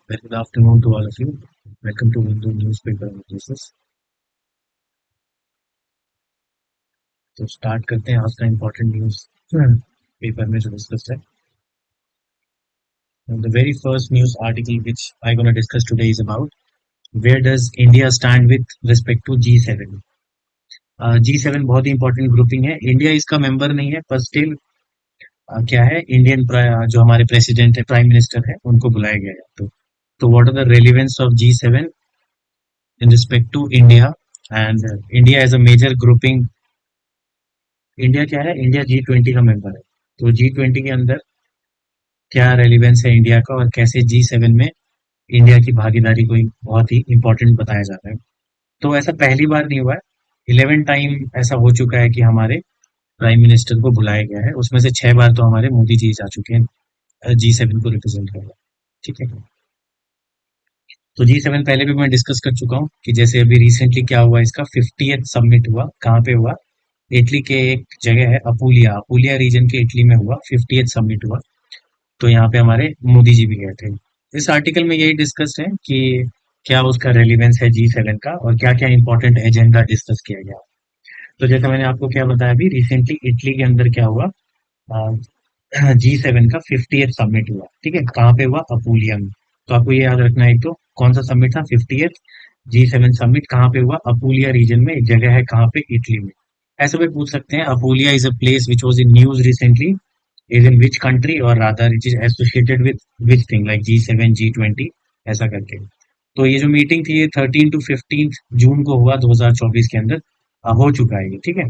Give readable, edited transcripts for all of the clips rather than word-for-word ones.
Very good afternoon to all of you. Welcome to Hindu Newspaper Notices. तो start करते हैं आज का इम्पोर्टेंट न्यूज पेपर में जो डिस्कस है. The very first news article which I'm going to discuss today is about where does India stand with respect to G7. G7 बहुत ही important grouping है. इंडिया इसका मेंबर नहीं है पर स्टिल क्या है, इंडियन जो हमारे प्रेसिडेंट है, प्राइम मिनिस्टर है, उनको बुलाया गया है. तो what are the relevance of G7 in respect to India, and India as a major grouping. India क्या है, इंडिया G20 का मेंबर है. तो G20 के अंदर क्या रेलिवेंस है इंडिया का और कैसे G7 में इंडिया की भागीदारी को बहुत ही इंपॉर्टेंट बताया जाता है. तो ऐसा पहली बार नहीं हुआ है, 11 टाइम ऐसा हो चुका है कि हमारे प्राइम मिनिस्टर को बुलाया गया है. उसमें से 6 बार तो हमारे मोदी जी जा चुके हैं G7 को रिप्रेजेंट करना. ठीक है. तो G7 पहले भी मैं डिस्कस कर चुका हूँ कि जैसे अभी रिसेंटली क्या हुआ, इसका 50th समिट हुआ. कहाँ पे हुआ? इटली के एक जगह है अपूलिया, अपूलिया रीजन के इटली में हुआ 50th समिट हुआ. तो यहाँ पे हमारे मोदी जी भी गए थे. इस आर्टिकल में यही डिस्कस है कि क्या उसका रेलिवेंस है G7 का और क्या क्या इंपॉर्टेंट एजेंडा डिस्कस किया गया. तो जैसे मैंने आपको क्या बताया, अभी रिसेंटली इटली के अंदर क्या हुआ, G7 का 50th समिट हुआ. ठीक है. कहाँ पे हुआ? अपूलिया में. तो आपको ये याद रखना है, एक तो कौन सा समिट था? 50th G7 समिट कहाँ पे हुआ? अपूलिया रीजन में. एक जगह है कहाँ पे? इटली में. ऐसा भी पूछ सकते हैं, Apulia is a place which was in news recently, is in which country, और rather it is associated with which thing like G7 G20 ऐसा करके. तो ये जो मीटिंग थी ये 13 to 15 जून को हुआ 2024 के अंदर. हो चुका है ये. ठीक है.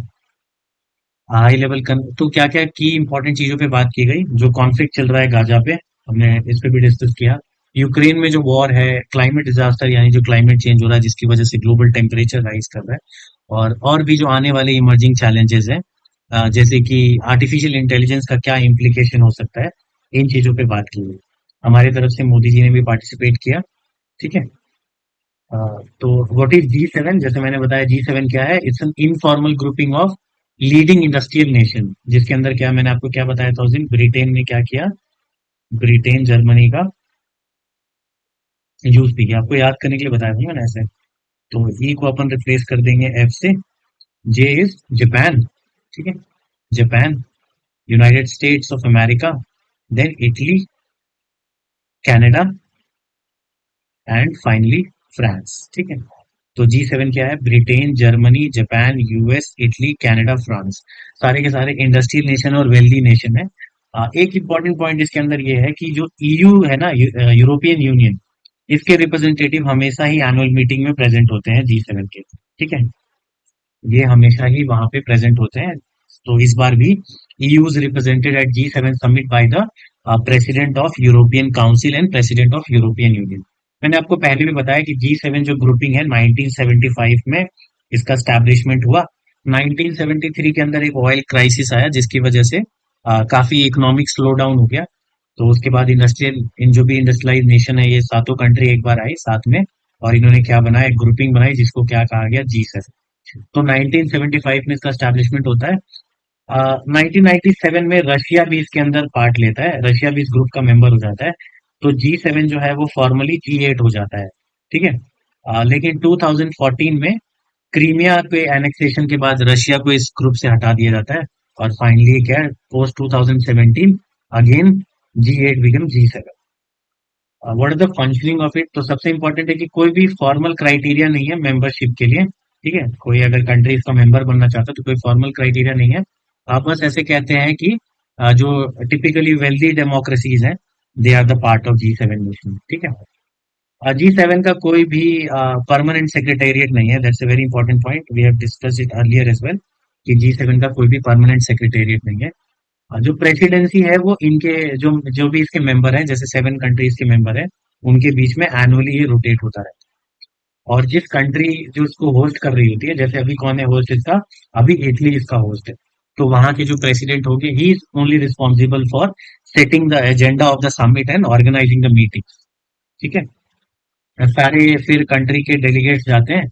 हाई लेवल तो क्या क्या की इंपॉर्टेंट चीजों पे बात की गई. जो कॉन्फ्लिक्ट चल रहा है गाजा पे, हमने इस पे भी डिस्कस किया. यूक्रेन में जो वॉर है, क्लाइमेट डिजास्टर यानी जो क्लाइमेट चेंज हो रहा है जिसकी वजह से ग्लोबल टेम्परेचर राइज कर रहा है, और भी जो आने वाले इमर्जिंग चैलेंजेस हैं, जैसे कि आर्टिफिशियल इंटेलिजेंस का क्या इम्प्लीकेशन हो सकता है, इन चीजों पे बात की गई. हमारी तरफ से मोदी जी ने भी पार्टिसिपेट किया. ठीक है. तो व्हाट इज G7? जैसे मैंने बताया, G7 क्या है? It's an informal grouping of leading industrial nation, जिसके अंदर क्या, मैंने आपको क्या बताया था उस दिन, ब्रिटेन ने क्या किया, ब्रिटेन जर्मनी का यूज भी किया. आपको याद करने के लिए बताया था मैंने ऐसे. तो ई को अपन रिप्लेस कर देंगे एफ से. J is Japan. ठीक है. Japan, United States of America, then Italy, Canada, and finally France. ठीक है. तो G7 क्या है? Britain, Germany, Japan, US, Italy, Canada, France. सारे के सारे इंडस्ट्रियल नेशन और वेल्दी नेशन है. एक इंपॉर्टेंट पॉइंट इसके अंदर ये है कि जो EU है ना, यूरोपियन यूनियन, इसके रिप्रेजेंटेटिव हमेशा ही एनुअल मीटिंग में प्रेजेंट होते हैं G7 के. ठीक है. ये हमेशा ही वहां पे प्रेजेंट होते हैं. तो इस बार भी EU is represented at G7 summit by the president of European Council and president of European Union. मैंने आपको पहले भी बताया कि G7 जो ग्रुपिंग है 1975 में इसका स्टैब्लिशमेंट हुआ. 1973 के अंदर एक ऑयल क्राइसिस आया जिसकी वजह से काफी इकोनॉमिक स्लो डाउन हो गया. तो उसके बाद इंडस्ट्रियल, इन जो भी इंडस्ट्रियलाइज नेशन है, ये सातों कंट्री एक बार आई साथ में, और इन्होंने क्या बनाया, ग्रुपिंग बनाई जिसको क्या कहा गया, G7. तो 1975 में इसका स्टैब्लिशमेंट होता है. 1997 में रशिया भी इसके अंदर पार्ट लेता है, रशिया भी इस ग्रुप का मेंबर हो जाता है. तो G7 जो है वो फॉर्मली G8 हो जाता है. ठीक है. लेकिन 2014 में क्रीमिया पे एनेक्सेशन के बाद रशिया को इस ग्रुप से हटा दिया जाता है. और फाइनली क्या है, post 2017 again G8 become G7. What is the functioning of it? तो सबसे इंपॉर्टेंट है कि कोई भी फॉर्मल क्राइटेरिया नहीं है मेंबरशिप के लिए. ठीक है. कोई अगर कंट्री इसका मेंबर बनना चाहता है तो कोई फॉर्मल क्राइटेरिया नहीं है. आप बस ऐसे कहते हैं कि जो टिपिकली वेल्दी डेमोक्रेसीज हैं, they are the part of G7 nation. ठीक है. G7 का कोई भी परमानेंट सेक्रेटेरिएट नहीं है. That's a very important point, we have discussed it earlier as well, कि G7 का कोई भी परमानेंट सेक्रेटेरिएट नहीं है. जो प्रेसिडेंसी है वो इनके जो जो भी इसके मेंबर हैं, जैसे 7 कंट्रीज के मेंबर हैं, उनके बीच में एनुअली ये रोटेट होता रहता है. और जिस कंट्री जो इसको होस्ट कर रही होती है, जैसे अभी कौन है होस्ट इसका, अभी इटली इसका होस्ट है, तो वहां के जो प्रेसिडेंट होंगे, he is only responsible for setting the agenda of the summit and organising the meeting. ठीक है. सारे फिर कंट्री के डेलीगेट्स जाते हैं,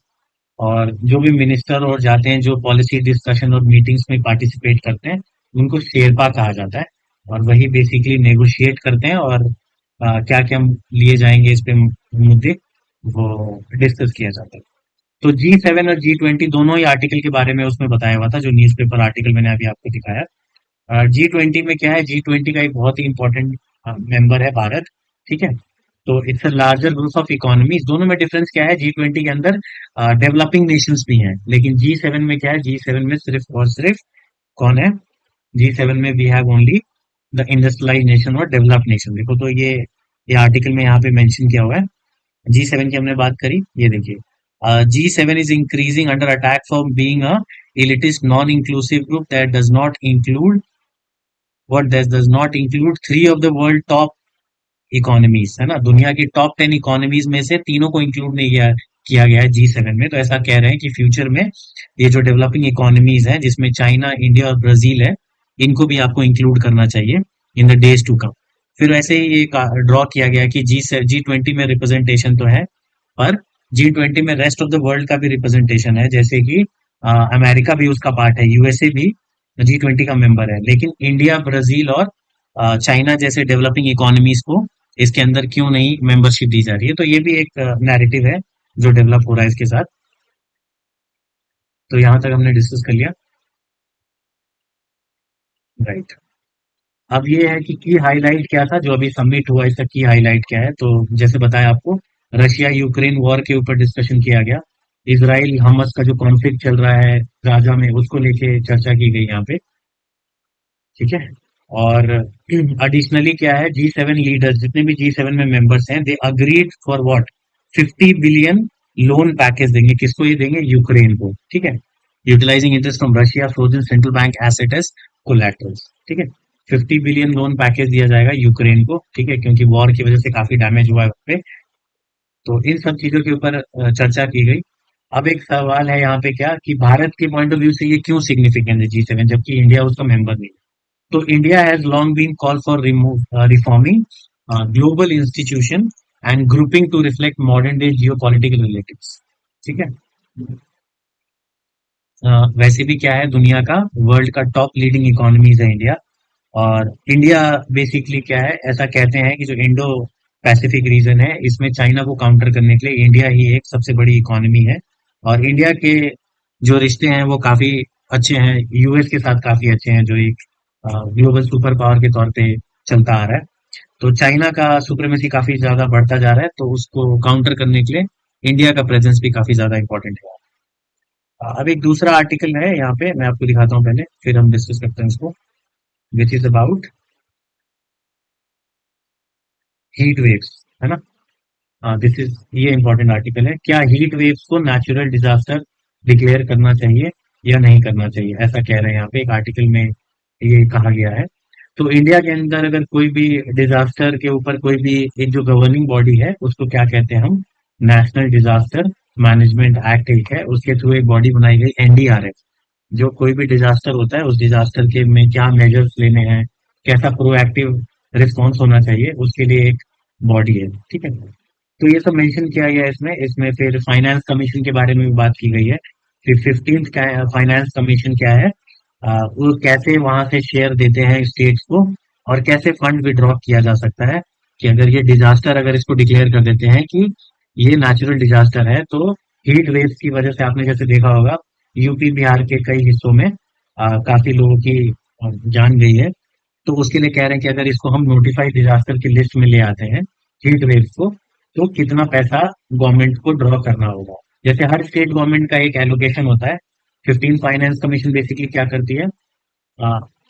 और जो भी मिनिस्टर और जाते हैं जो पॉलिसी डिस्कशन और मीटिंग्स में पार्टिसिपेट करते हैं, उनको शेरपा कहा जाता है. और वही बेसिकली नेगोशिएट करते हैं और क्या क्या लिए जाएंगे इस पे मुद्दे, वो डिस्कस किया जाता है। तो G7 और G20 दोनों ही आर्टिकल के बारे में उसमें बताया हुआ था, जो न्यूज़पेपर आर्टिकल मैंने अभी आपको दिखाया। G20 में क्या है, G20 का एक बहुत ही इंपॉर्टेंट मेंबर है भारत, ठीक है। तो it's a larger group of economies. दोनों में डिफरेंस क्या है, G20 के अंदर डेवलपिंग नेशंस भी हैं, लेकिन G7 में क्या है, G7 में सिर्फ और सिर्फ कौन है, G7 में we have only the industrialise nation और डेवलप्ड नेशन। देखो तो ये आर्टिकल में यहाँ पे मेंशन किया हुआ है। G7 की हमने बात करी, ये देखिए, G7 is increasing under attack for being a elitist non-inclusive group that does not include three of the world top economies, है ना। दुनिया की टॉप 10 इकोनॉमीज में से तीनों को इंक्लूड नहीं किया गया है G7 में। तो ऐसा कह रहे हैं कि फ्यूचर में ये जो डेवलपिंग इकोनॉमीज हैं, जिसमें चाइना, इंडिया और ब्राजील है, इनको भी आपको इंक्लूड करना चाहिए in the days to come. फिर ऐसे ही ये ड्रॉ किया गया कि G20 में रिप्रेजेंटेशन तो है, पर G20 में रेस्ट ऑफ द वर्ल्ड का भी रिप्रेजेंटेशन है, जैसे कि अमेरिका भी उसका पार्ट है, यूएसए भी G20 का मेंबर है, लेकिन इंडिया, ब्राजील और चाइना जैसे डेवलपिंग इकोनॉमीज को इसके अंदर क्यों नहीं मेंबरशिप दी जा रही है। तो ये भी एक नैरेटिव है जो डेवलप हो रहा है इसके साथ। तो यहाँ तक हमने डिस्कस कर लिया, राइट। अब ये है कि की हाईलाइट क्या था, जो अभी सबमिट हुआ, इसका की हाईलाइट क्या है। तो जैसे बताया आपको, रशिया यूक्रेन वॉर के ऊपर डिस्कशन किया गया। इसराइल हमस का जो कॉन्फ्लिक्ट चल रहा है गाजा में, उसको लेके चर्चा की गई यहाँ पे, ठीक है। और एडिशनली क्या है, G7 लीडर्स, जितने भी G7 में मेंबर्स हैं, they agreed for what, 50 billion loan package देंगे। किसको ये देंगे, यूक्रेन को, ठीक है। Utilising interest from Russia frozen central bank asset as collaterals, ठीक है। 50 बिलियन लोन पैकेज दिया जाएगा यूक्रेन को, ठीक है, क्योंकि वॉर की वजह से काफी डैमेज हुआ है उस पे। तो इन सब चीजों के ऊपर चर्चा की गई। अब एक सवाल है यहाँ पे क्या, कि भारत के पॉइंट ऑफ व्यू से ये क्यों सिग्निफिकेंट है G7, जबकि इंडिया उसका मेंबर नहीं है। तो India has long been called for reforming global institution and grouping to reflect modern day geopolitical relatives, ठीक है। वैसे भी क्या है, दुनिया का वर्ल्ड का टॉप लीडिंग इकोनॉमीज है इंडिया। और इंडिया बेसिकली क्या है, ऐसा कहते हैं कि जो इंडो पैसिफिक रीजन है, इसमें चाइना को काउंटर करने के लिए इंडिया ही एक सबसे बड़ी इकोनॉमी है। और इंडिया के जो रिश्ते हैं वो काफी अच्छे हैं, यूएस के साथ काफी अच्छे हैं, जो एक ग्लोबल सुपर पावर के तौर पे चलता आ रहा है। तो चाइना का सुप्रीमेसी काफी ज्यादा बढ़ता जा रहा है, तो उसको काउंटर करने के लिए इंडिया का प्रेजेंस भी काफी ज्यादा इंपॉर्टेंट है। अब एक दूसरा आर्टिकल है यहाँ पे, मैं आपको दिखाता हूँ पहले, फिर हम डिस्कस करते हैं इसको, which is about heat waves, है ना। दिस इज, ये इंपॉर्टेंट आर्टिकल है, क्या हीट वेव्स को नेचुरल डिजास्टर डिक्लेयर करना चाहिए या नहीं करना चाहिए, ऐसा कह रहे हैं यहाँ पे एक आर्टिकल में, ये कहा गया है। तो इंडिया के अंदर अगर कोई भी डिजास्टर के ऊपर कोई भी एक जो गवर्निंग बॉडी है, उसको क्या कहते हैं हम, नेशनल डिजास्टर मैनेजमेंट एक्ट एक है, उसके थ्रू एक बॉडी बनाई गई NDRF। जो कोई भी डिजास्टर होता है, उस डिजास्टर के में क्या मेजर्स लेने हैं, कैसा प्रोएक्टिव रिस्पॉन्स होना चाहिए, उसके लिए एक बॉडी है, ठीक है। तो ये सब मेंशन किया गया है इसमें। इसमें फिर फाइनेंस कमीशन के बारे में भी बात की गई है। फिर 15th फाइनेंस कमीशन क्या है, वो कैसे वहां से शेयर देते हैं स्टेट्स को, और कैसे फंड विड्रॉ किया जा सकता है, कि अगर ये डिजास्टर, अगर इसको डिक्लेयर कर देते हैं कि ये नेचुरल डिजास्टर है, तो हीट वेव्स की वजह से आपने जैसे देखा होगा, यूपी बिहार के कई हिस्सों में काफी लोगों की जान गई है। तो उसके लिए कह रहे हैं कि अगर इसको हम नोटिफाइड डिजास्टर की लिस्ट में ले आते हैं, हीट वेव्स को, तो कितना पैसा गवर्नमेंट को ड्रॉ करना होगा। जैसे हर स्टेट गवर्नमेंट का एक एलोकेशन होता है। 15 फाइनेंस कमीशन बेसिकली क्या करती है,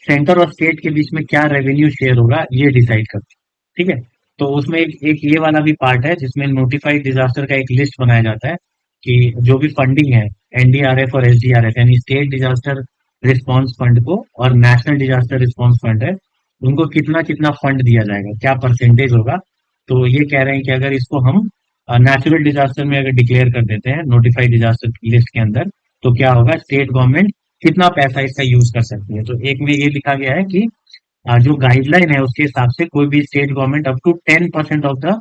सेंटर और स्टेट के बीच में क्या रेवेन्यू शेयर होगा, ये डिसाइड करती है, ठीक है। तो उसमें एक ये वाला भी पार्ट है, जिसमें नोटिफाइड डिजास्टर का एक लिस्ट बनाया जाता है, कि जो भी फंडिंग है, NDRF और SDRF, यानी स्टेट डिजास्टर रिस्पॉन्स फंड को, और नेशनल डिजास्टर रिस्पॉन्स फंड है, उनको कितना कितना फंड दिया जाएगा, क्या परसेंटेज होगा। तो ये कह रहे हैं कि अगर इसको हम नेचुरल डिजास्टर में अगर डिक्लेयर कर देते हैं नोटिफाइड डिजास्टर लिस्ट के अंदर, तो क्या होगा, स्टेट गवर्नमेंट कितना पैसा इसका यूज कर सकती है। तो एक में ये लिखा गया है कि जो गाइडलाइन है उसके हिसाब से कोई भी state government up to 10% of the,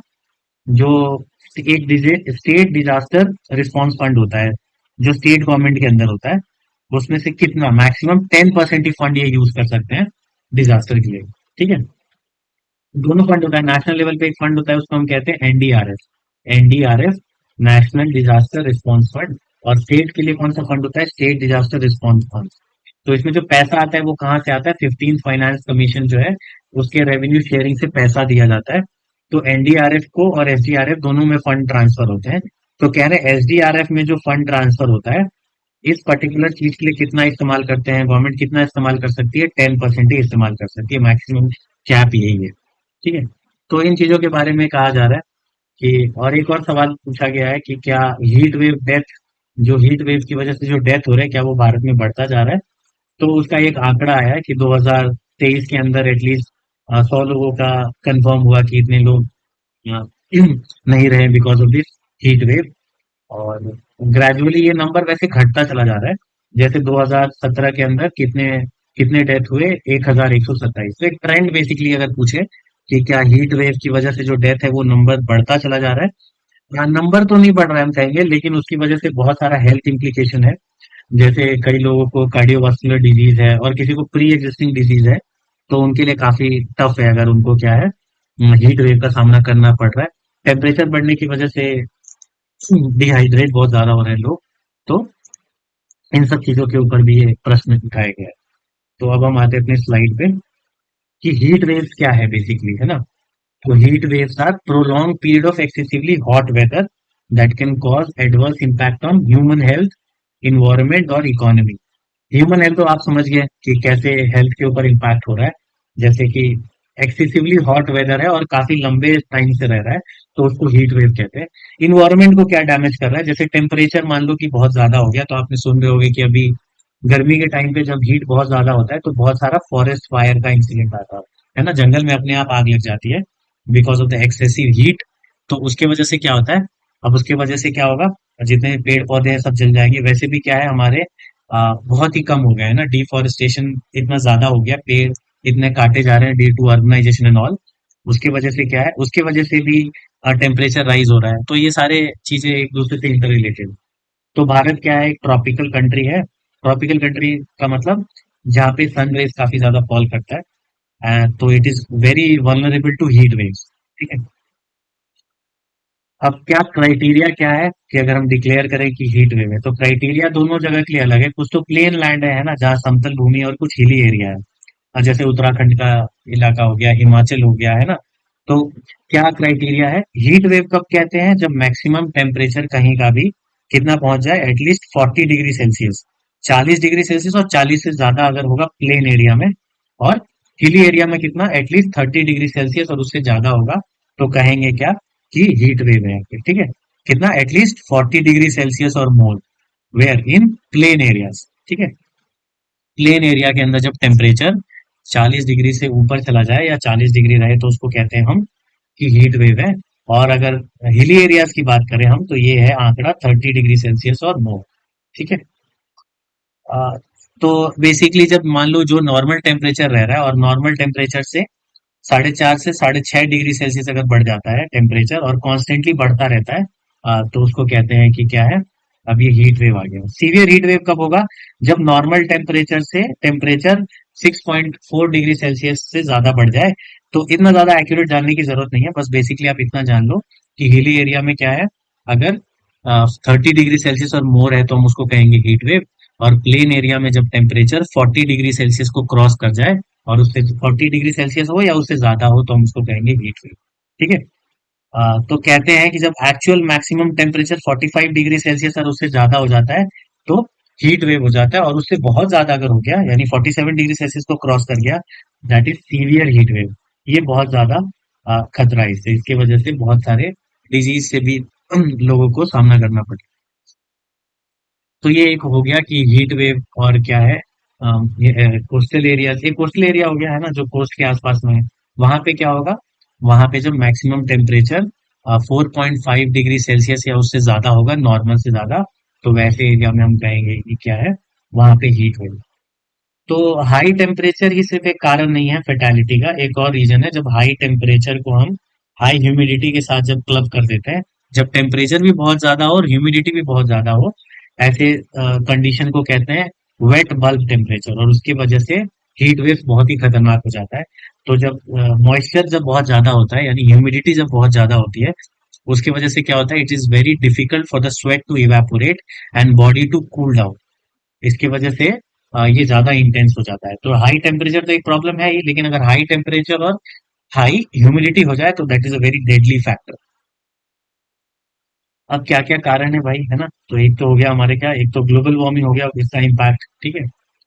जो एक स्टेट डिजास्टर रिस्पॉन्स फंड होता है, जो स्टेट गवर्नमेंट के अंदर होता है, उसमें से कितना, मैक्सिमम 10% ही फंड ये यूज कर सकते हैं डिजास्टर के लिए, ठीक है। दोनों फंड होता है, नेशनल लेवल पे एक फंड होता है उसको हम कहते हैं NDRF. NDRF national disaster response fund. और स्टेट के लिए कौन सा फंड होता है? State disaster response fund. तो इसमें जो पैसा आता है वो कहाँ से आता है? 15th फाइनेंस कमीशन जो है उसके रेवेन्यू शेयरिंग से पैसा दिया जाता है। तो एनडीआरएफ को और एसडीआरएफ दोनों में फंड ट्रांसफर होते हैं। तो कह रहे हैं एसडीआरएफ में जो फंड ट्रांसफर होता है इस पर्टिकुलर चीज के लिए कितना इस्तेमाल करते हैं, गवर्नमेंट कितना इस्तेमाल कर सकती है? 10% ही इस्तेमाल कर सकती है, मैक्सिमम कैप यही है। ठीक है। तो इन चीजों के बारे में कहा जा रहा है कि, और एक और सवाल पूछा गया है कि क्या हीट वेव डेथ, जो हीट वेव की वजह से जो डेथ हो रहा है क्या वो भारत में बढ़ता जा रहा है? तो उसका एक आंकड़ा आया है कि 2023 के अंदर एटलीस्ट 100 लोगों का कंफर्म हुआ कि इतने लोग अ, नहीं रहे because of this heat wave. और ग्रेजुअली ये नंबर वैसे घटता चला जा रहा है। जैसे 2017 के अंदर कितने कितने डेथ हुए? 1127। तो एक ट्रेंड बेसिकली अगर पूछे कि क्या हीट वेव की वजह से जो डेथ है वो नंबर बढ़ता चला जा रहा है? नंबर तो नहीं बढ़ रहा है हम कहेंगे, लेकिन उसकी वजह से बहुत सारा हेल्थ इम्प्लीकेशन है। जैसे कई लोगों को कार्डियोवास्कुलर डिजीज है और किसी को प्री एग्जिस्टिंग डिजीज है, तो उनके लिए काफी टफ है अगर उनको क्या है हीट वेव का सामना करना पड़ रहा है। टेम्परेचर बढ़ने की वजह से डिहाइड्रेट बहुत ज्यादा हो रहे हैं लोग। तो इन सब चीजों के ऊपर भी ये प्रश्न उठाया गया है। तो अब हम आते हैं अपने स्लाइड पे कि हीट वेव्स क्या है बेसिकली, है ना? तो heat waves are prolong period of excessively hot weather that can cause adverse impact on human health, environment और इकोनॉमी। ह्यूमन हेल्थ तो आप समझ गए कि कैसे हेल्थ के ऊपर इम्पैक्ट हो रहा है। जैसे कि एक्सेसिवली हॉट वेदर है और काफी लंबे टाइम से रह रहा है, तो उसको हीट वेव कहते हैं। इन्वायरमेंट को क्या डैमेज कर रहा है? जैसे टेम्परेचर मान लो कि बहुत ज्यादा हो गया, तो आपने सुन रहे होगे कि अभी गर्मी के टाइम पे जब हीट बहुत ज्यादा होता है तो बहुत सारा फॉरेस्ट फायर का इंसिडेंट आता है ना? जंगल में अपने आप आग लग जाती है because of the excessive heat. तो उसके वजह से क्या होता है? अब उसके वजह से क्या होगा? जितने पेड़ पौधे हैं सब जल जाएंगे। वैसे भी क्या है हमारे बहुत ही कम हो गया है ना, डिफॉरेस्टेशन इतना ज्यादा हो गया, पेड़ इतने काटे जा रहे हैं due to urbanisation and all. उसकी वजह से क्या है? उसके वजह से भी टेम्परेचर राइज हो रहा है। तो ये सारे चीजें एक दूसरे से इंटर रिलेटेड। तो भारत क्या है? एक ट्रॉपिकल कंट्री है। ट्रॉपिकल कंट्री का मतलब जहाँ पे सन रेज काफी ज्यादा फॉल करता है, तो it is very vulnerable to heat waves. ठीक है। अब क्या क्राइटेरिया क्या है कि अगर हम डिक्लेयर करें कि हीट वेव है, तो क्राइटेरिया दोनों जगह के लिए अलग है। कुछ तो प्लेन लैंड है ना, जहाँ समतल भूमि है, और कुछ हिली एरिया है। जैसे उत्तराखंड का इलाका हो गया, हिमाचल हो गया, है ना? तो क्या क्राइटेरिया है? हीट वेव कब कहते हैं? जब मैक्सिमम टेम्परेचर कहीं का भी कितना पहुंच जाए? At least 40 degree Celsius, 40 degree Celsius, और 40 से ज्यादा अगर होगा प्लेन एरिया में। और हिली एरिया में कितना? एटलीस्ट 30 डिग्री सेल्सियस और उससे ज्यादा होगा, तो कहेंगे क्या? कि हीट वेव है। ठीक है। कितना? एटलीस्ट 40 डिग्री सेल्सियस और मोर, वेयर इन प्लेन एरियाज। ठीक है। प्लेन एरिया के अंदर जब टेम्परेचर 40 डिग्री से ऊपर चला जाए या 40 डिग्री रहे तो उसको कहते हैं हम कि हीट वेव है। और अगर हिली एरियाज की बात करें हम, तो ये है आंकड़ा 30 डिग्री सेल्सियस और मोर। ठीक है। आ, तो बेसिकली जब मान लो जो नॉर्मल टेम्परेचर रह रहा है और नॉर्मल टेम्परेचर से 4.5 से 6.5 डिग्री सेल्सियस अगर बढ़ जाता है टेम्परेचर और कॉन्स्टेंटली बढ़ता रहता है, तो उसको कहते हैं कि क्या है? अब ये हीट वेव आ गया। सीवियर हीट वेव कब होगा? जब नॉर्मल टेम्परेचर से टेम्परेचर 6.4 डिग्री सेल्सियस से ज्यादा बढ़ जाए। तो इतना ज्यादा एक्यूरेट जानने की जरूरत नहीं है, बस बेसिकली आप इतना जान लो कि हिली एरिया में क्या है, अगर 30 डिग्री सेल्सियस और मोर है तो हम उसको कहेंगे हीट वेव। और प्लेन एरिया में जब टेम्परेचर 40 डिग्री सेल्सियस को क्रॉस कर जाए और उससे 40 डिग्री सेल्सियस हो या उससे ज्यादा हो, तो हम उसको कहेंगे हीट वेव। ठीक है। तो कहते हैं कि जब actual maximum temperature 45 degree Celsius और उससे ज्यादा हो जाता है तो हीट वेव हो जाता है। और उससे बहुत ज्यादा अगर हो गया, यानी 47 डिग्री सेल्सियस को क्रॉस कर गया, that is severe heat wave. ये बहुत ज्यादा खतरा है इससे। इसके वजह से बहुत सारे डिजीज से भी लोगों को सामना करना पड़ता है। तो ये एक हो गया कि हीट वेव और क्या है। ये कोस्टल एरिया, एक कोस्टल एरिया हो गया है ना जो कोस्ट के आसपास में है। वहां पे क्या होगा? वहां पे जब मैक्सिमम टेम्परेचर 4.5 डिग्री सेल्सियस या उससे ज्यादा होगा, नॉर्मल से ज्यादा, तो वैसे एरिया में हम कहेंगे कि क्या है? वहां पे हीट वेव। तो हाई टेम्परेचर ही सिर्फ एक कारण नहीं है फेटेलिटी का, एक और रीजन है। जब हाई टेम्परेचर को हम हाई ह्यूमिडिटी के साथ जब क्लब कर देते हैं, जब टेम्परेचर भी बहुत ज्यादा हो और ह्यूमिडिटी भी बहुत ज्यादा हो, ऐसे कंडीशन को कहते हैं वेट बल्ब टेम्परेचर। और उसकी वजह से हीट वेव बहुत ही खतरनाक हो जाता है। तो जब मॉइस्चर जब बहुत ज्यादा होता है, यानी ह्यूमिडिटी जब बहुत ज्यादा होती है, उसकी वजह से क्या होता है, it is very difficult for the sweat to evaporate and body to cool down. इसकी वजह से ये ज्यादा इंटेंस हो जाता है। तो हाई टेम्परेचर तो एक प्रॉब्लम है ही, लेकिन अगर हाई टेम्परेचर और हाई ह्यूमिडिटी हो जाए तो that is a very deadly factor. अब क्या क्या कारण है भाई, है ना? तो एक तो हो गया हमारे क्या, एक तो ग्लोबल वार्मिंग हो गया, इसका इम्पैक्ट, ठीक है।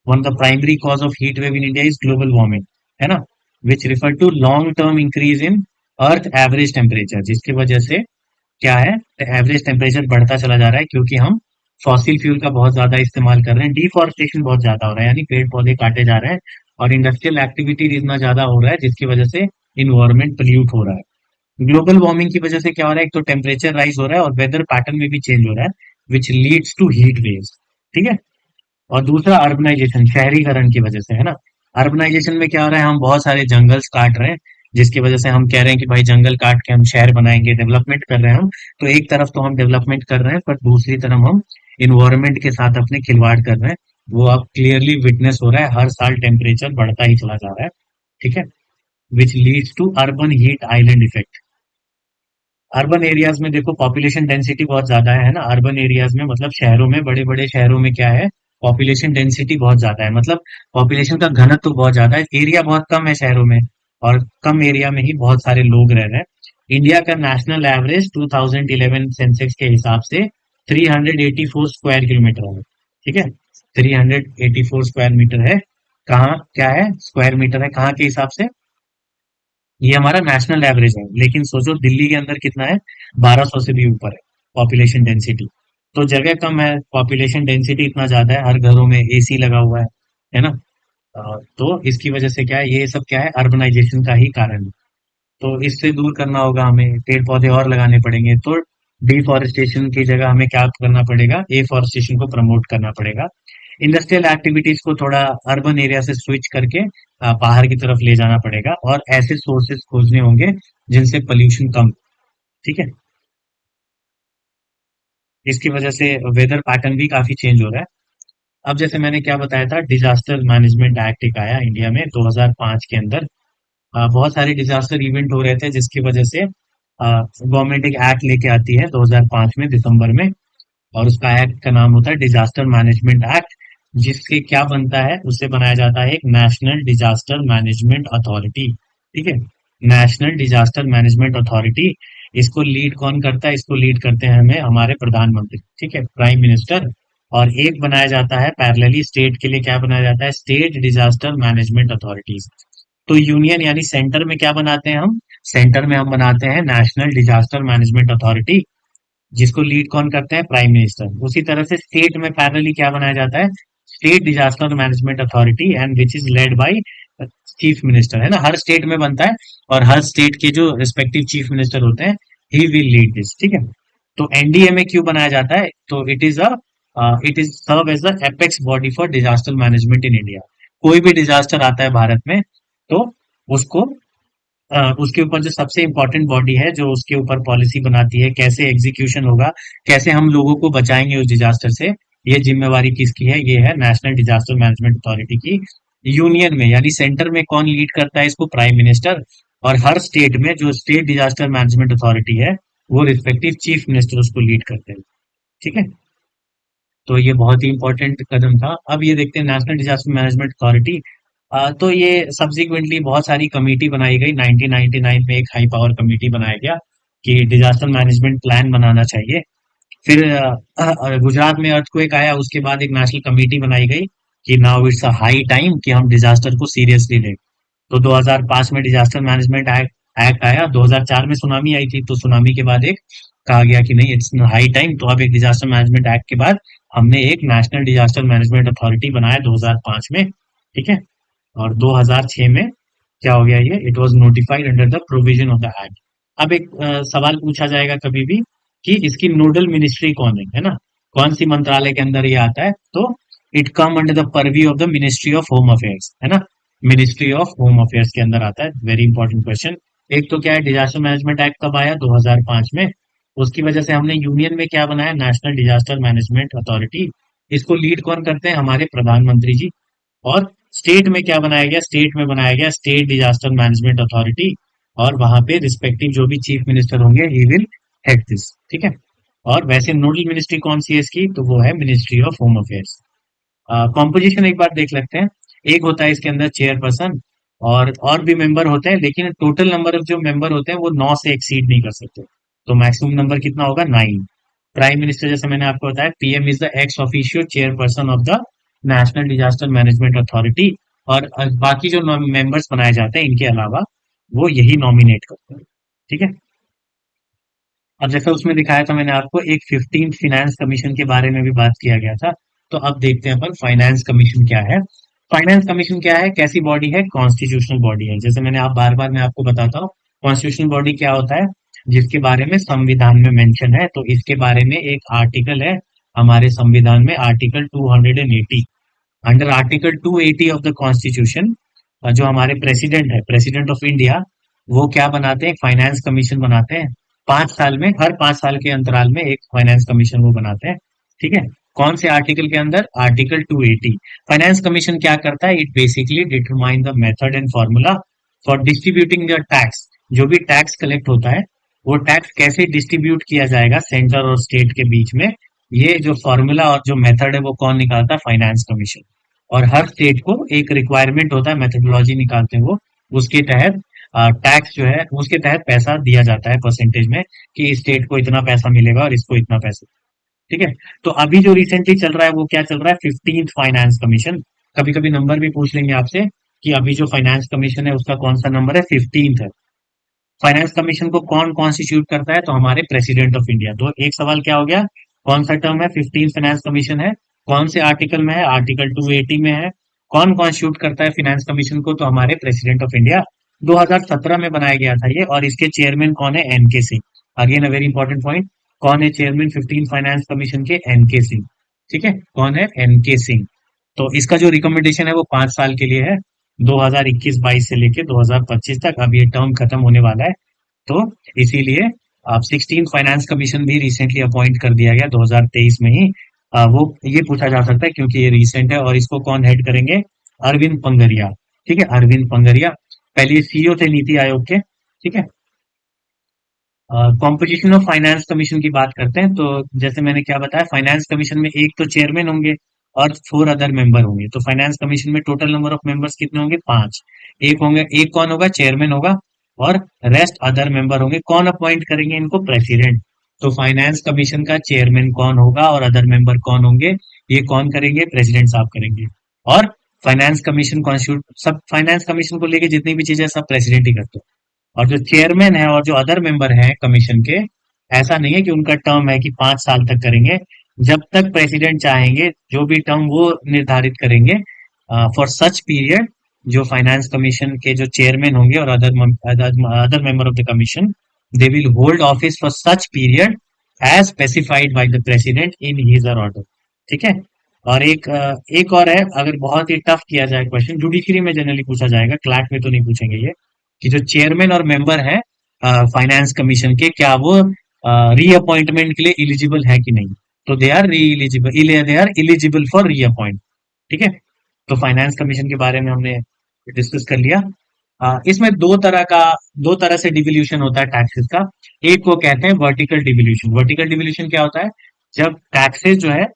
One of the primary cause of heat wave in India is global warming, है ना, which refer to long term increase in earth average temperature, जिसकी वजह से क्या है, एवरेज टेम्परेचर बढ़ता चला जा रहा है, क्योंकि हम फॉसिल फ्यूल का बहुत ज्यादा इस्तेमाल कर रहे हैं, डिफॉरेस्टेशन बहुत ज्यादा हो रहा है, यानी पेड़ पौधे काटे जा रहे हैं, और इंडस्ट्रियल एक्टिविटी इतना ज्यादा हो रहा है, जिसकी वजह से इन्वायरमेंट पोल्यूट हो रहा है। ग्लोबल वार्मिंग की वजह से क्या हो रहा है, एक तो टेम्परेचर राइज हो रहा है और वेदर पैटर्न में भी चेंज हो रहा है, which leads to heat waves, ठीक है। और दूसरा अर्बनाइजेशन, शहरीकरण की वजह से, है ना। अर्बनाइजेशन में क्या हो रहा है, हम बहुत सारे जंगल्स काट रहे हैं, जिसकी वजह से हम कह रहे हैं कि भाई जंगल काट के हम शहर बनाएंगे, डेवलपमेंट कर रहे हैं हम। तो एक तरफ तो हम डेवलपमेंट कर रहे हैं, पर दूसरी तरफ हम इन्वायरमेंट के साथ अपने खिलवाड़ कर रहे हैं। वो अब क्लियरली विटनेस हो रहा है, हर साल टेम्परेचर बढ़ता ही चला जा रहा है, ठीक है, which leads to urban heat island effect. Urban areas में देखो पॉपुलेशन डेंसिटी बहुत ज्यादा है ना, अर्बन एरियाज में मतलब शहरों में, बड़े बड़े शहरों में क्या है, पॉपुलेशन डेंसिटी बहुत ज्यादा है, मतलब पॉपुलेशन का घनत्व तो बहुत ज्यादा है, एरिया बहुत कम है शहरों में, और कम एरिया में ही बहुत सारे लोग रह रहे हैं। इंडिया का नेशनल एवरेज 2011 सेंसेक्स के हिसाब से 384 स्क्वायर किलोमीटर है, ठीक है, 384 स्क्वायर मीटर है। कहाँ क्या है, स्क्वायर मीटर है, कहाँ के हिसाब से, ये हमारा नेशनल एवरेज है, लेकिन सोचो दिल्ली के अंदर कितना है, 1200 से भी ऊपर है पॉपुलेशन डेंसिटी। तो जगह कम है, पॉपुलेशन डेंसिटी इतना ज्यादा है, हर घरों में एसी लगा हुआ है ना। तो इसकी वजह से क्या है, ये सब क्या है, अर्बनाइजेशन का ही कारण है। तो इससे दूर करना होगा हमें, पेड़ पौधे और लगाने पड़ेंगे, तो डिफॉरेस्टेशन की जगह हमें क्या करना पड़ेगा, एफॉरेस्टेशन को प्रमोट करना पड़ेगा। इंडस्ट्रियल एक्टिविटीज को थोड़ा अर्बन एरिया से स्विच करके बाहर की तरफ ले जाना पड़ेगा, और ऐसे सोर्सेज खोजने होंगे जिनसे पोल्यूशन कम, ठीक है। इसकी वजह से वेदर पैटर्न भी काफी चेंज हो रहा है। अब जैसे मैंने क्या बताया था, डिजास्टर मैनेजमेंट एक्ट एक आया इंडिया में 2005 के अंदर। बहुत सारे डिजास्टर इवेंट हो रहे थे, जिसकी वजह से गवर्नमेंट एक एक्ट लेके आती है 2005 में दिसंबर में, और उसका एक्ट का नाम होता है डिजास्टर मैनेजमेंट एक्ट। जिससे क्या बनता है, उससे बनाया जाता है एक नेशनल डिजास्टर मैनेजमेंट अथॉरिटी, ठीक है, नेशनल डिजास्टर मैनेजमेंट अथॉरिटी। इसको लीड कौन करता है, इसको लीड करते हैं हमें हमारे प्रधानमंत्री, ठीक है, प्राइम मिनिस्टर। और एक बनाया जाता है पैरेलली स्टेट के लिए, क्या बनाया जाता है, स्टेट डिजास्टर मैनेजमेंट अथॉरिटीज। तो यूनियन यानी सेंटर में क्या बनाते हैं हम, सेंटर में हम बनाते हैं नेशनल डिजास्टर मैनेजमेंट अथॉरिटी, जिसको लीड कौन करते हैं, प्राइम मिनिस्टर। उसी तरह से स्टेट में पैरेलली क्या बनाया जाता है, state disaster management authority, and which is led by chief minister, है ना, हर स्टेट में बनता है, और हर स्टेट के जो रिस्पेक्टिव चीफ मिनिस्टर होते हैं, ही विल लीड दिस, ठीक है। तो एनडीए में क्यों बनाया जाता है, तो it is serve as the apex body for disaster management in India. कोई भी डिजास्टर आता है भारत में, तो उसको उसके ऊपर जो सबसे इम्पोर्टेंट बॉडी है, जो उसके ऊपर पॉलिसी बनाती है, कैसे एग्जीक्यूशन होगा, कैसे हम लोगों को बचाएंगे उस डिजास्टर से, ये जिम्मेवारी किसकी है, ये है नेशनल डिजास्टर मैनेजमेंट अथॉरिटी की। यूनियन में यानी सेंटर में कौन लीड करता है इसको, प्राइम मिनिस्टर। और हर स्टेट में जो स्टेट डिजास्टर मैनेजमेंट अथॉरिटी है, वो रिस्पेक्टिव चीफ मिनिस्टर उसको लीड करते हैं, ठीक है। तो ये बहुत ही इंपॉर्टेंट कदम था। अब ये देखते हैं नेशनल डिजास्टर मैनेजमेंट अथॉरिटी। तो ये सब्सिक्वेंटली बहुत सारी कमेटी बनाई गई, 1999 में एक हाई पावर कमेटी बनाया गया कि डिजास्टर मैनेजमेंट प्लान बनाना चाहिए। फिर गुजरात में अर्थक्वेक आया, उसके बाद एक नेशनल कमेटी बनाई गई कि now it's a high time कि हम डिजास्टर को सीरियसली लें। तो 2005 में डिजास्टर मैनेजमेंट एक्ट आया, 2004 में सुनामी आई थी, तो सुनामी के बाद एक कहा गया कि नहीं, इट्स हाई टाइम। तो अब एक डिजास्टर मैनेजमेंट एक्ट के बाद हमने एक नेशनल डिजास्टर मैनेजमेंट अथॉरिटी बनाया 2005 में, ठीक है। और 2006 में क्या हो गया, ये it was notified under the provision of the act. अब एक सवाल पूछा जाएगा कभी भी कि इसकी नोडल मिनिस्ट्री कौन है ना, कौन सी मंत्रालय के अंदर ये आता है, तो it come under the purview of the ministry of home affairs, है ना, मिनिस्ट्री ऑफ होम अफेयर्स के अंदर आता है। Very important question. एक तो क्या है, डिजास्टर मैनेजमेंट एक्ट कब आया, 2005 में। उसकी वजह से हमने यूनियन में क्या बनाया, नेशनल डिजास्टर मैनेजमेंट अथॉरिटी। इसको लीड कौन करते हैं, हमारे प्रधानमंत्री जी। और स्टेट में क्या बनाया गया, स्टेट में बनाया गया स्टेट डिजास्टर मैनेजमेंट अथॉरिटी, और वहां पे रिस्पेक्टिव जो भी चीफ मिनिस्टर होंगे ही विल हेड दिस, ठीक है। और वैसे नोडल मिनिस्ट्री कौन सी है इसकी, तो वो है ministry of home affairs. Composition एक बार देख लेते हैं। एक होता है इसके अंदर चेयरपर्सन, और भी मेंबर होते हैं, लेकिन टोटल नंबर ऑफ जो मेंबर होते हैं वो 9 से एक्सीड नहीं कर सकते। तो मैक्सिमम नंबर कितना होगा, 9। प्राइम मिनिस्टर, जैसे मैंने आपको बताया, PM is the ex officio chairperson of the national disaster management authority. और बाकी जो मेंबर्स बनाए जाते हैं इनके अलावा, वो यही नॉमिनेट करते हैं, ठीक है। अब जैसा उसमें दिखाया था मैंने आपको, एक 15th फिनेंस कमीशन के बारे में भी बात किया गया था। तो अब देखते हैं अपन फाइनेंस कमीशन क्या है। फाइनेंस कमीशन क्या है, कैसी बॉडी है, कॉन्स्टिट्यूशनल बॉडी है। जैसे मैंने आप बार बार मैं आपको बताता हूँ, कॉन्स्टिट्यूशनल बॉडी क्या होता है, जिसके बारे में संविधान में मेंशन है। तो इसके बारे में एक आर्टिकल है हमारे संविधान में, article 280। Under article 280 of the constitution, जो हमारे प्रेसिडेंट है, प्रेसिडेंट ऑफ इंडिया, वो क्या बनाते हैं, फाइनेंस कमीशन बनाते हैं। 5 साल में, हर 5 साल के अंतराल में एक फाइनेंस कमीशन वो बनाते हैं, ठीक है। कौन से आर्टिकल के अंदर, आर्टिकल 280। फाइनेंस कमीशन क्या करता है, it basically determine the method and formula for distributing the tax. जो भी टैक्स कलेक्ट होता है, वो टैक्स कैसे डिस्ट्रीब्यूट किया जाएगा सेंटर और स्टेट के बीच में, ये जो फॉर्मूला और जो मेथड है वो कौन निकालता है, फाइनेंस कमीशन। और हर स्टेट को एक रिक्वायरमेंट होता है, मेथोडोलॉजी निकालते हैं वो, उसके तहत टैक्स जो है उसके तहत पैसा दिया जाता है परसेंटेज में, कि इस स्टेट को इतना पैसा मिलेगा और इसको इतना पैसा, ठीक है। तो अभी जो रिसेंटली चल रहा है वो क्या चल रहा है, 15th फाइनेंस कमीशन। कभी कभी नंबर भी पूछ लेंगे आपसे कि अभी जो फाइनेंस कमीशन है उसका कौन सा नंबर है, 15th है। फाइनेंस कमीशन को कौन कॉन्स्टिट्यूट करता है, तो हमारे प्रेसिडेंट ऑफ इंडिया। तो एक सवाल क्या हो गया, कौन सा टर्म है, 15 फाइनेंस कमीशन है, कौन से आर्टिकल में है, आर्टिकल 280 में है। कौन कॉन्स्टिट्यूट करता है फाइनेंस कमीशन को, तो हमारे प्रेसिडेंट ऑफ इंडिया। 2017 में बनाया गया था ये, और इसके चेयरमैन कौन है, NK Singh. Again a very important point, कौन है चेयरमैन 15 फाइनेंस कमीशन के, एनके सिंह, ठीक है। कौन है, एनके सिंह। तो इसका जो रिकमेंडेशन है वो 5 साल के लिए है, 2021-22 से लेके 2025 तक। अब ये टर्म खत्म होने वाला है, तो इसीलिए आप 16 फाइनेंस कमीशन भी रिसेंटली अपॉइंट कर दिया गया 2023 में ही। वो ये पूछा जा सकता है क्योंकि ये रिसेंट है, और इसको कौन हेड करेंगे, अरविंद पंगरिया, ठीक है, अरविंद पंगरिया। पहले सीईओ थे नीति आयोग के, ठीक है। कॉम्पोजिशन ऑफ फाइनेंस कमीशन की बात करते हैं, तो जैसे मैंने क्या बताया, फाइनेंस कमीशन में एक तो चेयरमैन होंगे और 4 अदर मेंबर होंगे। तो फाइनेंस कमीशन में टोटल नंबर ऑफ मेंबर्स कितने होंगे, 5। एक होंगे, एक कौन होगा, चेयरमैन होगा, और रेस्ट अदर मेंबर होंगे। कौन अपॉइंट करेंगे इनको, प्रेसिडेंट। तो फाइनेंस कमीशन का चेयरमैन कौन होगा और अदर मेंबर कौन होंगे, ये कौन करेंगे, प्रेसिडेंट साहब करेंगे। और फाइनेंस कमीशन कॉन्स्टिट्यूट, सब फाइनेंस कमीशन को लेके जितनी भी चीजें सब प्रेसिडेंट ही करते हैं। और जो चेयरमैन है और जो अदर मेंबर हैं कमीशन के, ऐसा नहीं है कि उनका टर्म है कि 5 साल तक करेंगे। जब तक प्रेसिडेंट चाहेंगे, जो भी टर्म वो निर्धारित करेंगे फॉर सच पीरियड, जो फाइनेंस कमीशन के जो चेयरमैन होंगे और other member of the commission, they will hold office for such period as specified by the president in his order, ठीक है। और एक और है, अगर बहुत ही टफ किया जाए क्वेश्चन, जुडिशरी में जनरली पूछा जाएगा, क्लैट में तो नहीं पूछेंगे ये, कि जो चेयरमैन और मेंबर है फाइनेंस कमीशन के, क्या वो रीअपॉइंटमेंट के लिए इलिजिबल है कि नहीं। तो they are re eligible, they are eligible for reappoint, ठीक है। तो फाइनेंस कमीशन के बारे में हमने डिस्कस कर लिया। इसमें दो तरह से डिवोल्यूशन होता है टैक्सेस का। एक को कहते हैं वर्टिकल डिवोल्यूशन। वर्टिकल डिवोल्यूशन क्या होता है, जब टैक्सेस जो है,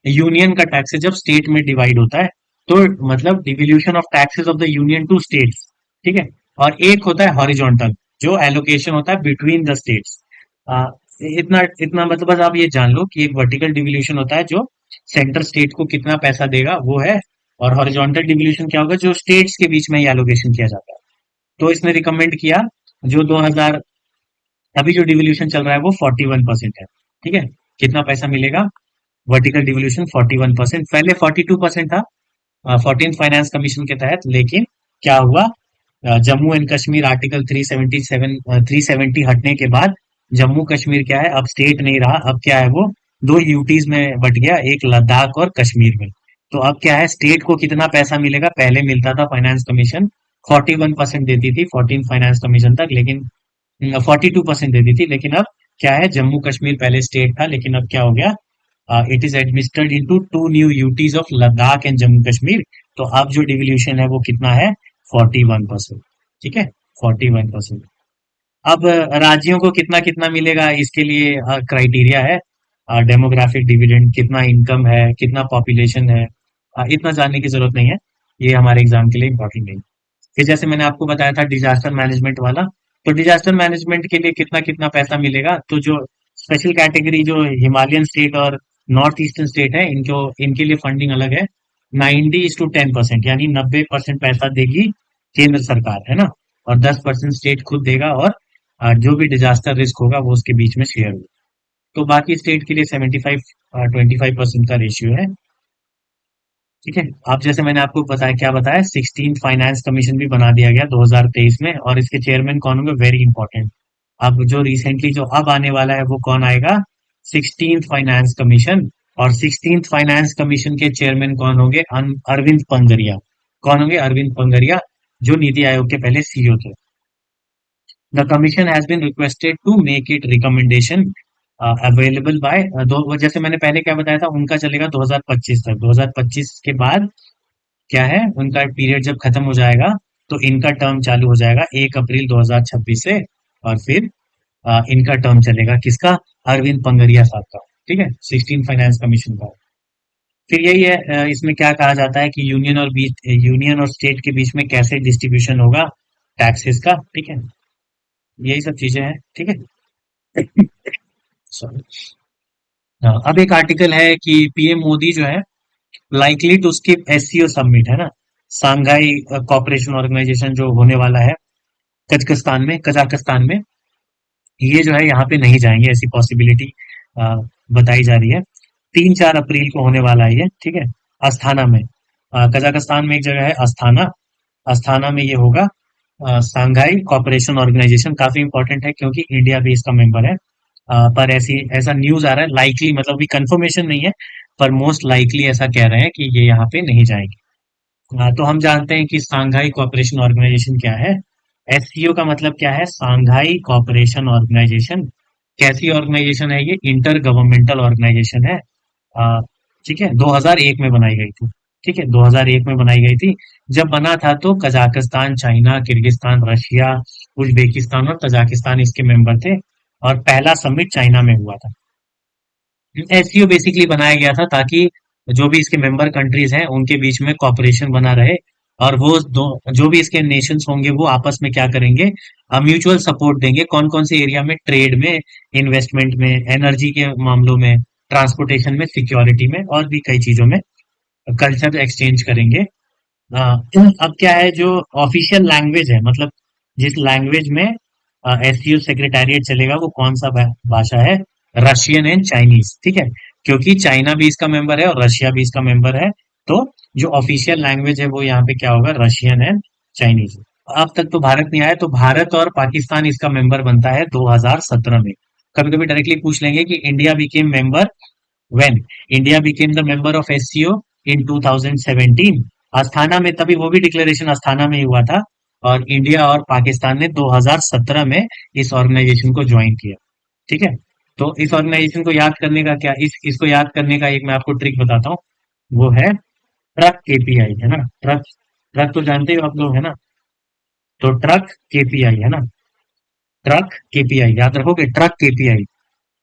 यूनियन का टैक्सेस जब स्टेट में डिवाइड होता है, तो मतलब devolution of taxes of the union to states, ठीक है। और एक होता है हॉरिजॉन्टल, जो एलोकेशन होता है बिटवीन द स्टेट्स। इतना इतना मतलब बस आप ये जान लो कि एक वर्टिकल डिवोल्यूशन होता है जो सेंटर स्टेट को कितना पैसा देगा वो है, और हॉरिजॉन्टल डिवोल्यूशन क्या होगा, जो स्टेट्स के बीच में ही एलोकेशन किया जाता है। तो इसने रिकमेंड किया, जो 2000 अभी जो डिवोल्यूशन चल रहा है वो 41% है, ठीक है। कितना पैसा मिलेगा, वर्टिकल डिवोल्यूशन 41%, पहले 42% था 14 फाइनेंस कमीशन के तहत। लेकिन क्या हुआ, जम्मू एंड कश्मीर आर्टिकल 377 370 हटने के बाद जम्मू कश्मीर क्या है, अब स्टेट नहीं रहा, अब क्या है वो, दो यूटीज में बट गया, एक लद्दाख और कश्मीर में। तो अब क्या है, स्टेट को कितना पैसा मिलेगा, पहले मिलता था फाइनेंस कमीशन 41% देती थी 14 फाइनेंस कमीशन तक, लेकिन 42% देती थी। लेकिन अब क्या है, जम्मू कश्मीर पहले स्टेट था, लेकिन अब क्या हो गया, it is administered into two new UTs of Ladakh and Jammu Kashmir. तो अब जो डिवोल्यूशन है वो कितना है? 41%। ठीक है, 41%। अब राज्यों को कितना कितना मिलेगा, इसके लिए क्राइटेरिया है। डेमोग्राफिक डिविडेंड, कितना इनकम है, कितना पॉपुलेशन है, इतना जानने की जरूरत नहीं है, ये हमारे एग्जाम के लिए इंपॉर्टेंट नहीं। फिर जैसे मैंने आपको बताया था डिजास्टर मैनेजमेंट वाला, तो डिजास्टर मैनेजमेंट के लिए कितना कितना पैसा मिलेगा, तो जो स्पेशल कैटेगरी जो हिमालयन स्टेट और नॉर्थ ईस्टर्न स्टेट है, इनको इनके लिए फंडिंग अलग है। 90:10%, यानी 90% पैसा देगी केंद्र सरकार, है ना, और 10% स्टेट खुद देगा, और जो भी डिजास्टर रिस्क होगा वो उसके बीच में शेयर होगा। तो बाकी स्टेट के लिए 25% का रेशियो है। ठीक है। अब जैसे मैंने आपको बताया, क्या बताया, 16th फाइनेंस कमीशन भी बना दिया गया 2023 में, और इसके चेयरमैन कौन होंगे, वेरी इंपॉर्टेंट। अब जो रिसेंटली जो अब आने वाला है वो कौन आएगा, 16th फाइनेंस कमीशन। और 16th फाइनेंस कमीशन के चेयरमैन कौन होंगे, अरविंद पंगरिया। कौन होंगे, अरविंद पंगरिया, जो नीति आयोग के पहले सीईओ थे। The commission has been requested to make it recommendation available by दो, जैसे मैंने पहले क्या बताया था, उनका चलेगा 2025 तक। 2025 के बाद क्या है, उनका पीरियड जब खत्म हो जाएगा तो इनका टर्म चालू हो जाएगा 1 अप्रैल 2026 से। और फिर इनका टर्म चलेगा किसका, अरविंद पंगरिया साहब का। ठीक है, 16 फाइनेंस कमीशन का। फिर यही है, इसमें क्या कहा जाता है कि यूनियन और स्टेट के बीच में कैसे डिस्ट्रीब्यूशन होगा टैक्सेस का। ठीक है, यही सब चीजें हैं। ठीक है। सॉरी। अब एक आर्टिकल है कि पीएम मोदी जो है likely to skip SCO summit, है ना, सांघाई कॉपरेशन ऑर्गेनाइजेशन जो होने वाला है कजाकिस्तान में, ये जो है यहाँ पे नहीं जाएंगे, ऐसी पॉसिबिलिटी बताई जा रही है। 3-4 अप्रैल को होने वाला है ये। ठीक है, अस्थाना में, कजाकिस्तान में एक जगह है अस्थाना, अस्थाना में ये होगा। सांघाई कॉपरेशन ऑर्गेनाइजेशन काफी इंपॉर्टेंट है क्योंकि इंडिया भी इसका मेंबर है। पर ऐसा न्यूज आ रहा है, लाइकली मतलब भी कंफर्मेशन नहीं है, पर मोस्ट लाइकली ऐसा कह रहे हैं कि ये यहाँ पे नहीं जाएंगे। तो हम जानते हैं कि सांघाई कोऑपरेशन ऑर्गेनाइजेशन क्या है। एससीओ का मतलब क्या है, सांघाई कोऑपरेशन ऑर्गेनाइजेशन। कैसी ऑर्गेनाइजेशन है ये, इंटर गवर्नमेंटल ऑर्गेनाइजेशन है। अ, ठीक है, 2001 में बनाई गई थी। ठीक है, 2001 में बनाई गई थी। जब बना था तो Kazakhstan, China, Kyrgyzstan, Russia, Uzbekistan और तजाकिस्तान इसके मेंबर थे, और पहला समिट चाइना में हुआ था। एससीओ बेसिकली बनाया गया था ताकि जो भी इसके मेंबर कंट्रीज हैं उनके बीच में कॉपरेशन बना रहे, और वो जो भी इसके नेशंस होंगे वो आपस में क्या करेंगे, म्यूचुअल सपोर्ट देंगे, कौन कौन से एरिया में, ट्रेड में, इन्वेस्टमेंट में, एनर्जी के मामलों में, ट्रांसपोर्टेशन में, सिक्योरिटी में, और भी कई चीजों में कल्चर एक्सचेंज करेंगे। अब क्या है, जो ऑफिशियल लैंग्वेज है, मतलब जिस लैंग्वेज में एससीओ सेक्रेटेरिएट चलेगा वो कौन सा भाषा है, रशियन एंड चाइनीज। ठीक है, क्योंकि चाइना भी इसका मेंबर है और रशिया भी इसका मेंबर है, तो जो ऑफिशियल लैंग्वेज है वो यहाँ पे क्या होगा, रशियन एंड चाइनीज। अब तक तो भारत नहीं आया, तो भारत और पाकिस्तान इसका मेंबर बनता है 2017 में। कभी कभी डायरेक्टली पूछ लेंगे कि India became member when, India became the member of SCO in 2017। Astana में, तभी वो भी डिक्लेरेशन अस्थाना में ही हुआ था, और इंडिया और पाकिस्तान ने 2017 में इस ऑर्गेनाइजेशन को ज्वाइन किया। ठीक है, तो इस ऑर्गेनाइजेशन को याद करने का क्या, इसको याद करने का एक मैं आपको ट्रिक बताता हूँ, वो है ट्रक केपीआई, है ना। ट्रक, ट्रक तो जानते हो आप लोग, है ना, तो ट्रक केपीआई, है ना, ट्रक केपीआई याद रखोगे, ट्रक केपीआई।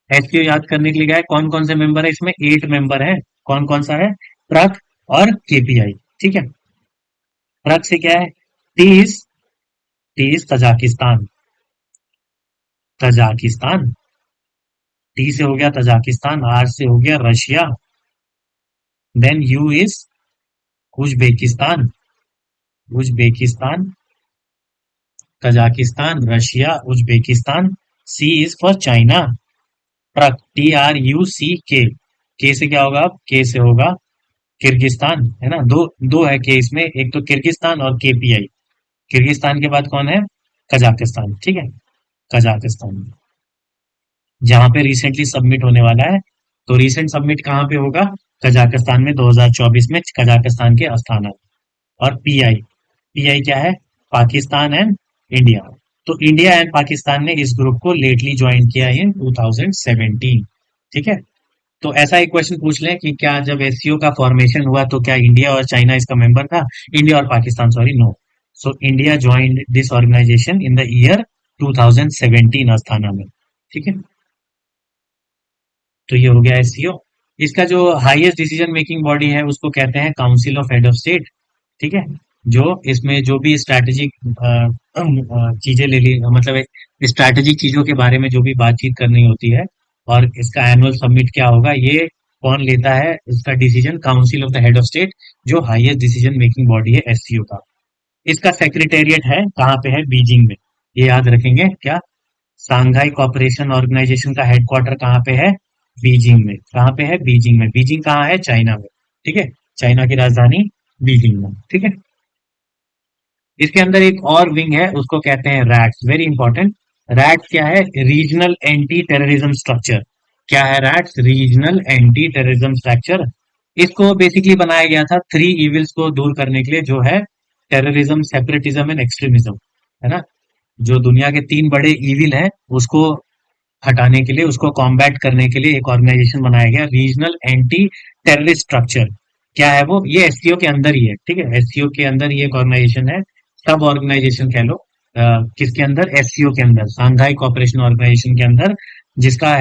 एसक्यू याद करने के लिए क्या है, कौन कौन से मेंबर है इसमें, 8 मेंबर है। कौन कौन सा है, ट्रक और केपीआई। ठीक है, ट्रक से क्या है, तीस, तीस तजाकिस्तान, तजाकिस्तान, टी से हो गया तजाकिस्तान, आर से हो गया Russia, then U is Uzbekistan, Uzbekistan, Kazakhstan, Russia, Uzbekistan, C is for China. Truck, TRUCK, के से क्या होगा, के से होगा किर्गिस्तान, है ना, दो दो है के इसमें, एक तो किर्गिस्तान और केपीआई। किर्गिस्तान के बाद कौन है, कजाकिस्तान। ठीक है, कजाकिस्तान, जहां पे रिसेंटली सबमिट होने वाला है। तो रिसेंट सबमिट कहाँ पे होगा, कजाकिस्तान में 2024 में, कजाकिस्तान के अस्थाना। और पीआई, पीआई क्या है, पाकिस्तान एंड इंडिया। तो इंडिया एंड पाकिस्तान ने इस ग्रुप को लेटली ज्वाइन किया है इन 2017। ठीक है, तो ऐसा एक क्वेश्चन पूछ लें कि क्या जब एससीओ का फॉर्मेशन हुआ तो क्या इंडिया और चाइना इसका मेंबर था? इंडिया और Pakistan, sorry, no. So India joined this organisation in the year 2017 Astana में। ठीक है, तो ये हो गया एससीओ। इसका जो हाईएस्ट डिसीजन मेकिंग बॉडी है उसको कहते हैं council of head of state. ठीक है, जो इसमें जो भी स्ट्रैटेजिक चीजें ले ली, मतलब स्ट्रैटेजिक चीजों के बारे में जो भी बातचीत करनी होती है, और इसका एनुअल सबमिट क्या होगा, ये कौन लेता है इसका decision? Council of the head of state, जो हाईएस्ट डिसीजन मेकिंग बॉडी है एससीओ का। इसका सेक्रेटेरिएट है कहाँ पे? है बीजिंग में। ये याद रखेंगे क्या? सांघाई कॉपरेशन ऑर्गेनाइजेशन का हेडक्वार्टर कहाँ पे है? बीजिंग में। कहाँ पे है? बीजिंग में। बीजिंग कहाँ है? चाइना में। ठीक है, चाइना की राजधानी बीजिंग में। ठीक है, इसके अंदर एक और विंग है, उसको कहते हैं रैट्स, वेरी इंपॉर्टेंट। रैट्स क्या है? Regional anti terrorism structure. क्या है rats? Regional anti terrorism structure. इसको बेसिकली बनाया गया था थ्री इविल्स को दूर करने के लिए, जो है टेररिज्म, सेपरेटिज्म एंड एक्सट्रीमिज्म, है ना? जो दुनिया के तीन बड़े इविल हैं, उसको हटाने के लिए, उसको कॉम्बैट करने के लिए एक ऑर्गेनाइजेशन बनाया गया, रीजनल एंटी टेररिस्ट स्ट्रक्चर। क्या है वो? ये एससीओ के अंदर ही है। ठीक है, एससीओ के अंदर ये एक ऑर्गेनाइजेशन है, सब ऑर्गेनाइजेशन कह लो। किसके अंदर? एससीओ के अंदर, शांघाई कोऑपरेशन ऑर्गेनाइजेशन के अंदर। जिसका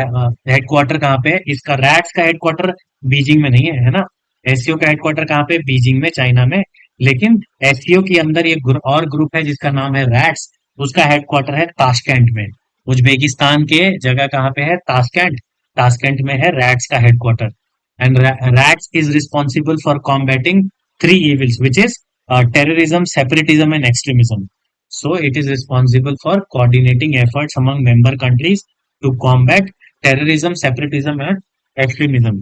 हेडक्वार्टर कहाँ पे है? इसका रैट्स का हेडक्वार्टर बीजिंग में नहीं है, है ना? एससीओ का हेडक्वार्टर कहाँ पे? बीजिंग में, चाइना में। लेकिन एससीओ के अंदर एक और ग्रुप है जिसका नाम है रैट्स, उसका हेडक्वार्टर है ताशकंद में। उज्बेकिस्तान के जगह कहाँ पे है? ताशकंद। ताशकंद में है रैट्स का headquarter. And rats is responsible for combating three evils, which is terrorism, separatism, and extremism. So it is responsible for coordinating efforts among member countries to combat terrorism, separatism, and extremism.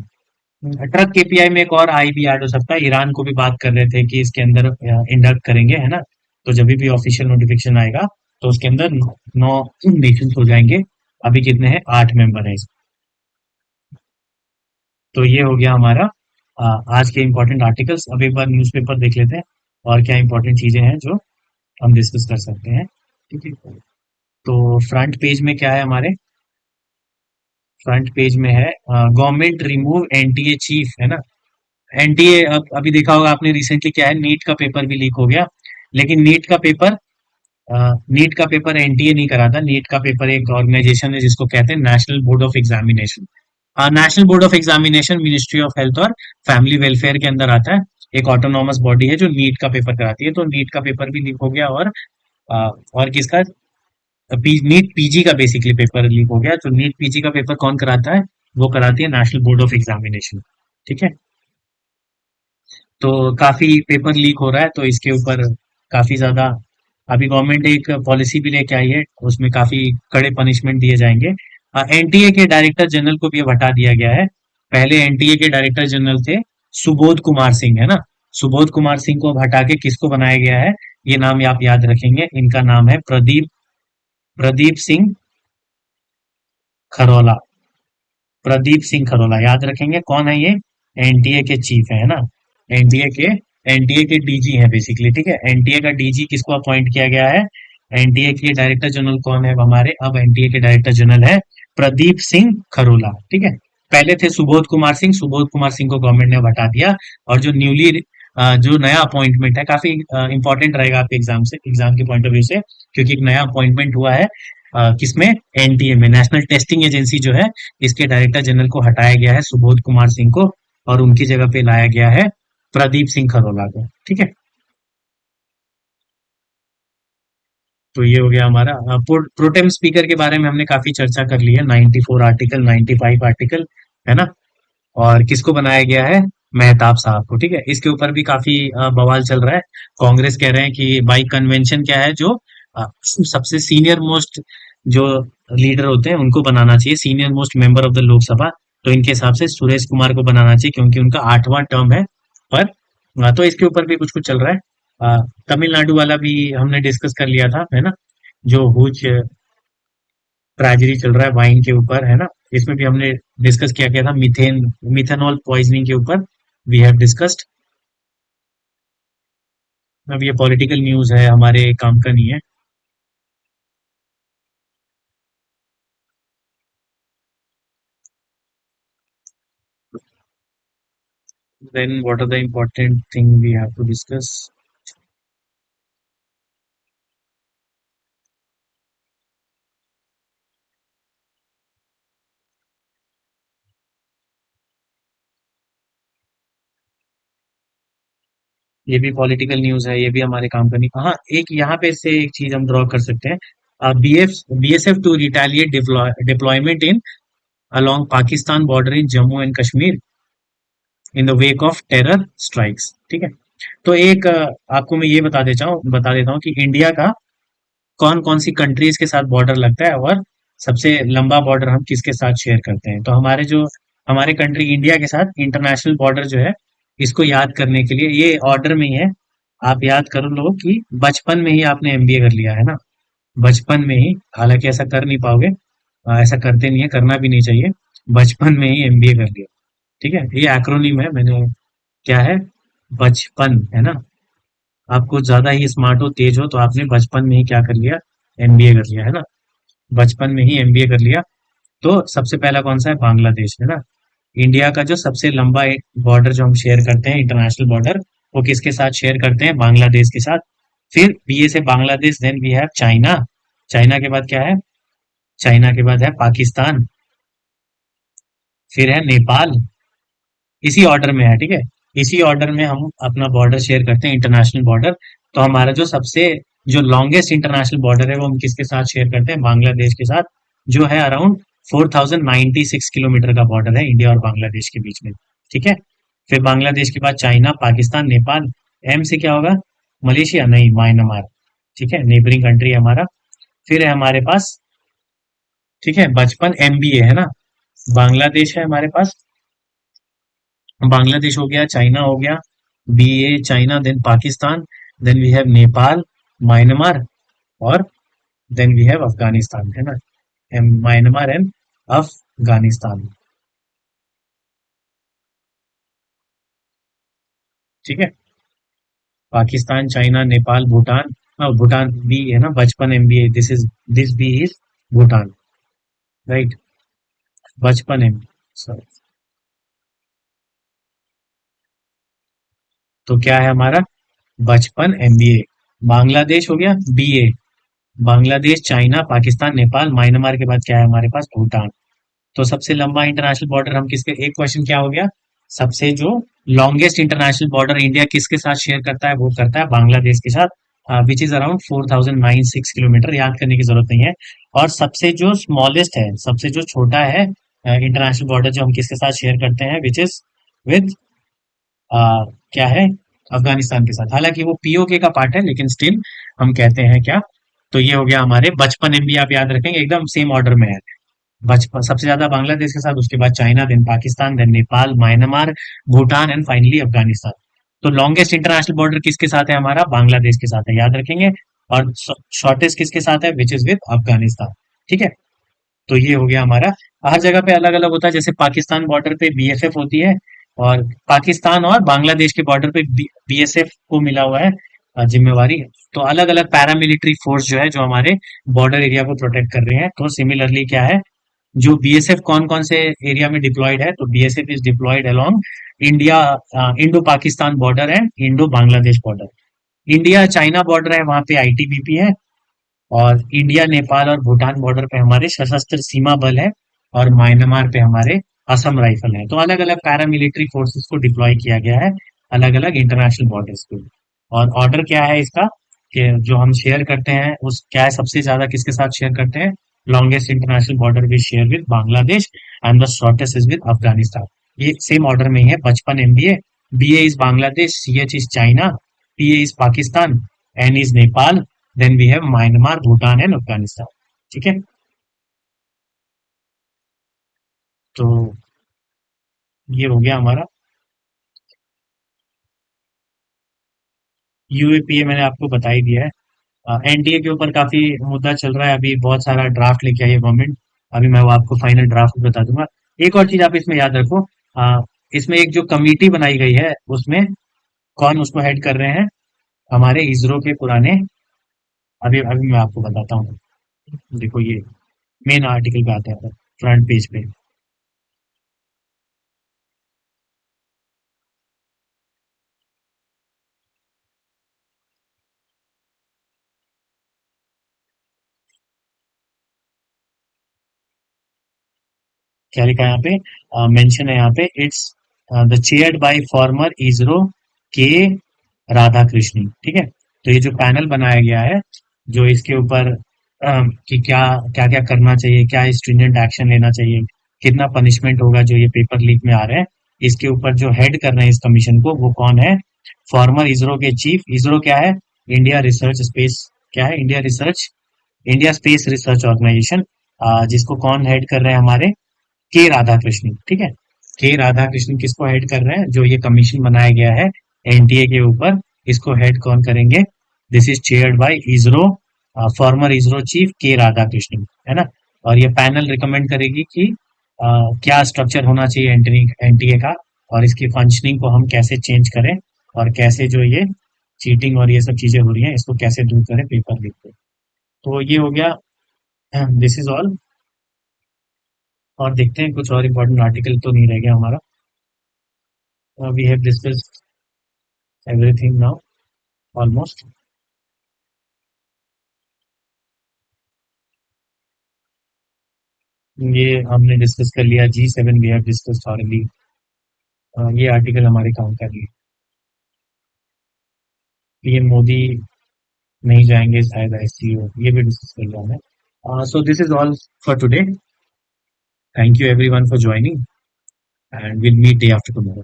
Truck KPI में एक और आई भी add हो सकता है, Iran को भी बात कर रहे थे कि इसके अंदर इंडक्ट करेंगे, है ना? तो जब भी ऑफिशियल नोटिफिकेशन आएगा तो उसके अंदर 9 नेशंस हो जाएंगे। अभी कितने हैं? 8 मेंबर हैं। तो ये हो गया हमारा आज के इम्पोर्टेंट आर्टिकल्स। अब एक बार न्यूज़पेपर देख लेते हैं और क्या इम्पोर्टेंट चीजें हैं जो हम डिस्कस कर सकते हैं। ठीक है, तो फ्रंट पेज में क्या है हमारे? फ्रंट पेज में है गवर्नमेंट रिमूव एनटीए चीफ, है ना? एनटीए, अब अभी देखा होगा आपने रिसेंटली, क्या है, नीट का पेपर भी लीक हो गया। लेकिन नीट का पेपर एनटीए नहीं कराता। नीट का पेपर एक ऑर्गेनाइजेशन है जिसको कहते हैं national board of examination. National board of examination ministry of health और फैमिली वेलफेयर के अंदर आता है। एक ऑटोनॉमस बॉडी है जो नीट का पेपर कराती है। तो नीट का पेपर भी लीक हो गया, और किसका? नीट पीजी का बेसिकली पेपर लीक हो गया। तो नीट पीजी का पेपर कौन कराता है? वो कराती है नेशनल बोर्ड ऑफ एग्जामिनेशन। ठीक है, तो काफी पेपर लीक हो रहा है, तो इसके ऊपर काफी ज्यादा अभी गवर्नमेंट एक पॉलिसी भी लेके आई है, उसमें काफी कड़े पनिशमेंट दिए जाएंगे। एनटीए के डायरेक्टर जनरल को भी अब हटा दिया गया है। पहले एनटीए के डायरेक्टर जनरल थे सुबोध कुमार सिंह, है ना? सुबोध कुमार सिंह को अब हटा के किसको बनाया गया है? ये नाम आप याद रखेंगे, इनका नाम है प्रदीप प्रदीप सिंह खरोला। प्रदीप सिंह खरोला याद रखेंगे, कौन है ये? एनटीए के चीफ है ना? एनटीए के एनटीए के डीजी है बेसिकली। ठीक है, एनटीए का डीजी किसको अपॉइंट किया गया है? एनटीए के डायरेक्टर जनरल कौन है हमारे? अब एनटीए के डायरेक्टर जनरल है प्रदीप सिंह खरोला। ठीक है, पहले थे सुबोध कुमार सिंह। सुबोध कुमार सिंह को गवर्नमेंट ने हटा दिया, और जो न्यूली जो नया अपॉइंटमेंट है, काफी इंपॉर्टेंट रहेगा आपके एग्जाम के पॉइंट ऑफ व्यू से, क्योंकि एक नया अपॉइंटमेंट हुआ है किसमें? एनटीए में, नेशनल टेस्टिंग एजेंसी जो है, इसके डायरेक्टर जनरल को हटाया गया है सुबोध कुमार सिंह को, और उनकी जगह पे लाया गया है प्रदीप सिंह खरोला को। ठीक है, तो ये हो गया हमारा प्रोटेम स्पीकर के बारे में हमने काफी चर्चा कर ली है। 94 आर्टिकल, 95 आर्टिकल, है ना? और किसको बनाया गया है? मेहताब साहब को। ठीक है, इसके ऊपर भी काफी बवाल चल रहा है। कांग्रेस कह रहे हैं कि बाई कन्वेंशन क्या है, जो सबसे सीनियर मोस्ट जो लीडर होते हैं उनको बनाना चाहिए, senior most member of the Lok Sabha. तो इनके हिसाब से सुरेश कुमार को बनाना चाहिए, क्योंकि उनका 8वां टर्म है। पर तो इसके ऊपर भी कुछ कुछ चल रहा है। तमिलनाडु वाला भी हमने डिस्कस कर लिया था, है ना? जो हुज ट्रेजेडी चल रहा है वाइन के ऊपर, है ना? इसमें भी हमने डिस्कस किया गया था मिथेनॉल पॉइजनिंग के ऊपर। We have discussed. अब ये पॉलिटिकल न्यूज है, हमारे काम का नहीं है। Then what are the important thing we have to discuss? ये भी पॉलिटिकल न्यूज़ है, ये भी हमारे काम का नहीं। हाँ, एक यहाँ पे से एक चीज़ हम ड्रॉ कर सकते हैं। BSF to retaliate deployment in along Pakistan border in Jammu and Kashmir in the wake of terror strikes. ठीक है। तो एक आपको मैं ये बता देता हूँ कि इंडिया का कौन कौन सी कंट्रीज के साथ बॉर्डर लगता है और सबसे लंबा बॉर्डर हम किसके साथ शेयर करते हैं। तो हमारे कंट्री इंडिया के साथ इंटरनेशनल बॉर्डर जो है, इसको याद करने के लिए ये ऑर्डर में ही है। आप याद कर लो कि बचपन में ही आपने एमबीए कर लिया है ना, बचपन में ही। हालांकि ऐसा कर नहीं पाओगे, ऐसा करते नहीं है, करना भी नहीं चाहिए। बचपन में ही एमबीए कर लिया। ठीक है, ये एक्रोनिम है। मैंने क्या है, बचपन है ना। आप कुछ ज्यादा ही स्मार्ट हो, तेज हो, तो आपने बचपन में ही क्या कर लिया, एमबीए कर लिया है ना। बचपन में ही एमबीए कर लिया। तो सबसे पहला कौन सा है, बांग्लादेश है ना। इंडिया का जो सबसे लंबा एक बॉर्डर जो हम शेयर करते हैं, इंटरनेशनल बॉर्डर, वो किसके साथ शेयर करते हैं, बांग्लादेश के साथ। फिर B A Bangladesh, then we have China. China के बाद क्या है, चाइना के बाद है पाकिस्तान, फिर है नेपाल। इसी ऑर्डर में है, ठीक है। इसी ऑर्डर में हम अपना बॉर्डर शेयर करते हैं, इंटरनेशनल बॉर्डर। तो हमारा जो लॉन्गेस्ट इंटरनेशनल बॉर्डर है, वो हम किसके साथ शेयर करते हैं, बांग्लादेश के साथ। जो है अराउंड 4096 किलोमीटर का बॉर्डर है इंडिया और बांग्लादेश के बीच में। ठीक है। फिर बांग्लादेश के बाद चाइना, पाकिस्तान, नेपाल। एम से क्या होगा, मलेशिया नहीं, म्यांमार। ठीक है, नेबरिंग कंट्री है हमारा। फिर है हमारे पास, ठीक है, बचपन एमबीए है ना। बांग्लादेश है हमारे पास, बांग्लादेश हो गया, चाइना हो गया, BA China, then Pakistan, then we have Nepal, Myanmar, और देन वी हैव अफगानिस्तान है ना। Myanmar and Afghanistan. ठीक है। पाकिस्तान, चाइना, नेपाल, भूटान। भूटान बी है ना, बचपन MBA, this B is Bhutan, right. बचपन एम, सॉरी। तो क्या है हमारा, बचपन एमबीए। बांग्लादेश हो गया BA. Bangladesh, China, Pakistan, Nepal, Myanmar के बाद क्या है हमारे पास, भूटान। तो सबसे लंबा इंटरनेशनल बॉर्डर हम किसके, एक क्वेश्चन क्या हो गया, सबसे जो लॉन्गेस्ट इंटरनेशनल बॉर्डर इंडिया किसके साथ शेयर करता है, वो करता है बांग्लादेश के साथ, विच इज अराउंड 4096 किलोमीटर। याद करने की जरूरत नहीं है। और सबसे जो स्मॉलेस्ट है, सबसे जो छोटा है इंटरनेशनल बॉर्डर जो हम किसके साथ शेयर करते हैं, विच इज विद क्या है, अफगानिस्तान के साथ। हालांकि वो पीओके का पार्ट है, लेकिन स्टिल हम कहते हैं क्या। तो ये हो गया हमारे बचपन एमबी, आप याद रखेंगे, एकदम सेम ऑर्डर में है। बचपन सबसे ज्यादा बांग्लादेश के साथ, उसके बाद China, then Pakistan, then Nepal, Myanmar, Bhutan and finally Afghanistan. तो लॉन्गेस्ट इंटरनेशनल बॉर्डर किसके साथ है हमारा, बांग्लादेश के साथ है, याद रखेंगे। और शॉर्टेस्ट किसके साथ है, विच इज विद अफगानिस्तान। ठीक है। तो ये हो गया हमारा। हर जगह पे अलग अलग होता है, जैसे पाकिस्तान बॉर्डर पे बीएसएफ होती है, और पाकिस्तान और बांग्लादेश के बॉर्डर पे बीएसएफ को मिला हुआ है जिम्मेवारी। तो अलग अलग पैरामिलिट्री फोर्स जो है, जो हमारे बॉर्डर एरिया को प्रोटेक्ट कर रहे हैं। तो सिमिलरली क्या है, जो बीएसएफ कौन कौन से एरिया में डिप्लॉयड है, तो BSF is deployed along India, Indo Pakistan border and Indo Bangladesh border. India China border है, वहां पे आईटीबीपी है। और इंडिया नेपाल और भूटान बॉर्डर पे हमारे सशस्त्र सीमा बल है। और म्यांमार पे हमारे असम राइफल है। तो अलग अलग पैरामिलिट्री फोर्सेस को डिप्लॉय किया गया है अलग अलग इंटरनेशनल बॉर्डर्स पे। और ऑर्डर क्या है इसका, कि जो हम शेयर करते हैं उस क्या है, सबसे ज्यादा किसके साथ शेयर करते हैं, longest international border with share with Bangladesh, and the shortest is with Afghanistan. ये सेम ऑर्डर में ही है, बचपन MBA. BA is Bangladesh, CH is China, PA is Pakistan, N is Nepal, then we have Myanmar, Bhutan and Afghanistan. ठीक है। तो ये हो गया हमारा। यूएपीए मैंने आपको बता ही दिया है। एनडीए के ऊपर काफी मुद्दा चल रहा है, अभी बहुत सारा ड्राफ्ट लेके आई है गवर्नमेंट। अभी मैं वो आपको फाइनल ड्राफ्ट बता दूंगा। एक और चीज आप इसमें याद रखो, इसमें एक जो कमेटी बनाई गई है, उसमें कौन उसको हेड कर रहे हैं, हमारे इसरो के पुराने। अभी अभी मैं आपको बताता हूँ। देखो ये मेन आर्टिकल पे आता है, फ्रंट पेज पे। क्या लिखा है यहाँ पे, मेंशन है यहाँ पे, it's the chaired by farmer ISRO के राधा कृष्णन, ठीक है। तो ये जो पैनल बनाया गया है, जो इसके ऊपर कि क्या क्या क्या करना चाहिए, क्या स्ट्रिंजेंट एक्शन लेना चाहिए, कितना पनिशमेंट होगा जो ये पेपर लीक में आ रहे हैं, इसके ऊपर जो हेड कर रहे हैं इस कमीशन को, वो कौन है, फॉर्मर इसरो के चीफ, इसरो क्या है, इंडिया रिसर्च स्पेस, क्या है, इंडिया स्पेस रिसर्च ऑर्गेनाइजेशन, जिसको कौन हेड कर रहे हैं हमारे, के राधाकृष्णन, ठीक है। के राधाकृष्णन किसको हेड कर रहे हैं, जो ये कमीशन बनाया गया है एनटीए के ऊपर, इसको हेड कौन करेंगे, this is chaired by ISRO, farmer ISRO chief के राधाकृष्णन, है ना। और ये पैनल रिकमेंड करेगी कि क्या स्ट्रक्चर होना चाहिए एनटीए का, और इसकी फंक्शनिंग को हम कैसे चेंज करें, और कैसे जो ये चीटिंग और ये सब चीजें हो रही हैं इसको कैसे दूर करें पेपर लीक पे। तो ये हो गया, दिस इज ऑल। और देखते हैं कुछ और इम्पोर्टेंट आर्टिकल तो नहीं रह गया हमारा। We have discussed everything now almost. ये हमने डिस्कस कर लिया, G7 we have discussed thoroughly. ये आर्टिकल हमारे काम का नहीं है। पीएम मोदी नहीं जाएंगे शायद आईसीयू, ये भी डिस्कस कर लिया हमने। So this is all for today. Thank you everyone for joining, and will meet day after tomorrow.